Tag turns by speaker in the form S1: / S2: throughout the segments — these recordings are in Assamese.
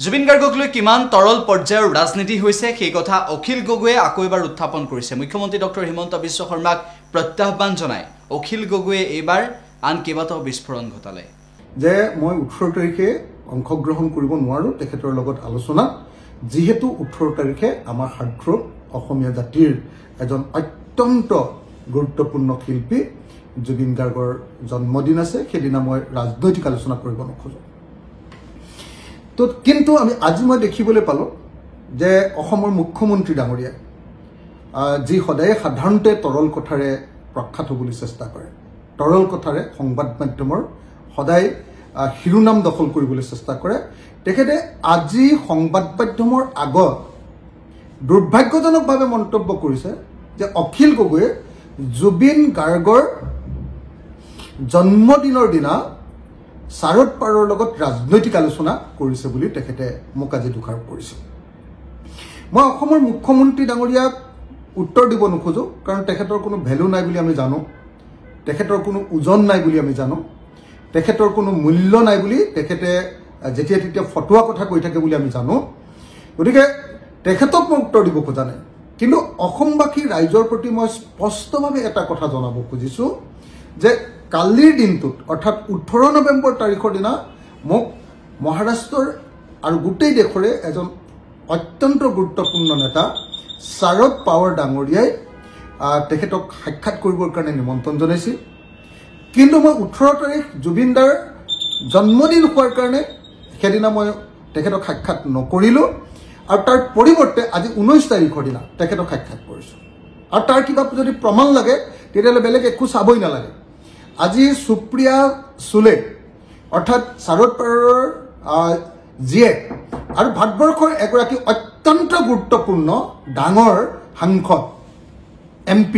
S1: জুবিন গাৰ্গক লৈ কিমান তৰল পৰ্যায়ৰ ৰাজনীতি হৈছে সেই কথা অখিল গগৈয়ে আকৌ এবাৰ উত্থাপন কৰিছে। মুখ্যমন্ত্ৰী ডক্টৰ হিমন্ত বিশ্ব শৰ্মাক প্ৰত্যাহ্বান জনাই অখিল গগৈয়ে এইবাৰ আন কেইবাটাও বিস্ফোৰণ ঘটালে।
S2: যে মই 18 তাৰিখে অংশগ্ৰহণ কৰিব নোৱাৰো তেখেতৰ লগত আলোচনা, যেহেতু 18 তাৰিখে আমাৰ হাৰ্টথ্ৰব অসমীয়া জাতিৰ এজন অত্যন্ত গুৰুত্বপূৰ্ণ শিল্পী জুবিন গাৰ্গৰ জন্মদিন আছে, সেইদিনা মই ৰাজনৈতিক আলোচনা কৰিব নোখোজো। তো কিন্তু আজি মই দেখিবলৈ পালো যে অসমৰ মুখ্যমন্ত্ৰী ডাঙৰীয়া যি সদায় সাধাৰণতে তৰল কথাৰে প্ৰখ্যাত হ'বলৈ চেষ্টা কৰে, তৰল কথাৰে সংবাদ মাধ্যমৰ সদায় শিৰোনাম দখল কৰিবলৈ চেষ্টা কৰে, তেখেতে আজি সংবাদ মাধ্যমৰ আগত দুৰ্ভাগ্যজনকভাৱে মন্তব্য কৰিছে যে অখিল গগৈয়ে জুবিন গাৰ্গৰ জন্মদিনৰ দিনা শাৰদ পাৱাৰৰ লগত ৰাজনৈতিক আলোচনা কৰিছে বুলি তেখেতে মোক আজি দোষাৰোপ কৰিছে। মই অসমৰ মুখ্যমন্ত্ৰী ডাঙৰীয়াক উত্তৰ দিব নোখোজো, কাৰণ তেখেতৰ কোনো ভেলু নাই বুলি আমি জানো, তেখেতৰ কোনো ওজন নাই বুলি আমি জানো, তেখেতৰ কোনো মূল্য নাই বুলি তেখেতে যেতিয়া তেতিয়া ফটোৱা কথা কৈ থাকে বুলি আমি জানো। গতিকে তেখেতক মই উত্তৰ দিব খোজা নাই, কিন্তু অসমবাসী ৰাইজৰ প্ৰতি মই স্পষ্টভাৱে এটা কথা জনাব খুজিছো যে কালিৰ দিনটোত অৰ্থাৎ 18 নৱেম্বৰ তাৰিখৰ দিনা মোক মহাৰাষ্ট্ৰৰ আৰু গোটেই দেশৰে এজন অত্যন্ত গুৰুত্বপূৰ্ণ নেতা শাৰদ পাৱাৰ ডাঙৰীয়াই তেখেতক সাক্ষাৎ কৰিবৰ কাৰণে নিমন্ত্ৰণ জনাইছিল। কিন্তু মই 18 তাৰিখ জুবিন দাৰ জন্মদিন হোৱাৰ কাৰণে সেইদিনা মই তেখেতক সাক্ষাৎ নকৰিলোঁ, আৰু তাৰ পৰিৱৰ্তে আজি 19 তাৰিখৰ দিনা তেখেতক সাক্ষাৎ কৰিছোঁ। আৰু তাৰ কিবা যদি প্ৰমাণ লাগে তেতিয়াহ'লে বেলেগ একো চাবই নালাগে। আজি সুপ্ৰিয়া সুলে অৰ্থাৎ শাৰদ পাৱাৰৰ জীয়েক আৰু ভাৰতবৰ্ষৰ এগৰাকী অত্যন্ত গুৰুত্বপূৰ্ণ ডাঙৰ সাংসদ MP,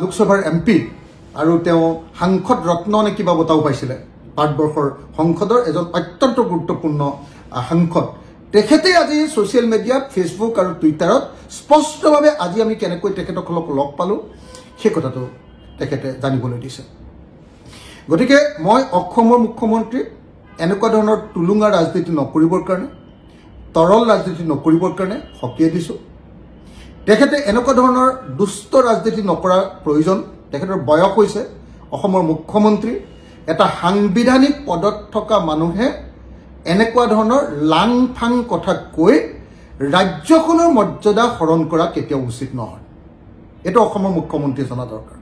S2: লোকসভাৰ MP, আৰু তেওঁ সাংসদ ৰত্ন নে কিবা বঁটাও পাইছিলে, ভাৰতবৰ্ষৰ সংসদৰ এজন অত্যন্ত গুৰুত্বপূৰ্ণ সাংসদ। তেখেতে আজি ছ'চিয়েল মিডিয়াত ফেচবুক আৰু টুইটাৰত স্পষ্টভাৱে আজি আমি কেনেকৈ তেখেতসকলক লগ পালোঁ সেই কথাটো তেখেতে জানিবলৈ দিছে। গতিকে মই অসমৰ মুখ্যমন্ত্ৰীক এনেকুৱা ধৰণৰ টুলুঙা ৰাজনীতি নকৰিবৰ কাৰণে, তৰল ৰাজনীতি নকৰিবৰ কাৰণে সকীয়াই দিছোঁ। তেখেতে এনেকুৱা ধৰণৰ দুষ্ট ৰাজনীতি নকৰাৰ প্ৰয়োজন, তেখেতৰ বয়স হৈছে, অসমৰ মুখ্যমন্ত্ৰী, এটা সাংবিধানিক পদত থকা মানুহে এনেকুৱা ধৰণৰ লাং ফাং কথা কৈ ৰাজ্যখনৰ মৰ্যাদা হৰণ কৰা কেতিয়াও উচিত নহয়। এইটো অসমৰ মুখ্যমন্ত্ৰীয়ে জনা দৰকাৰ।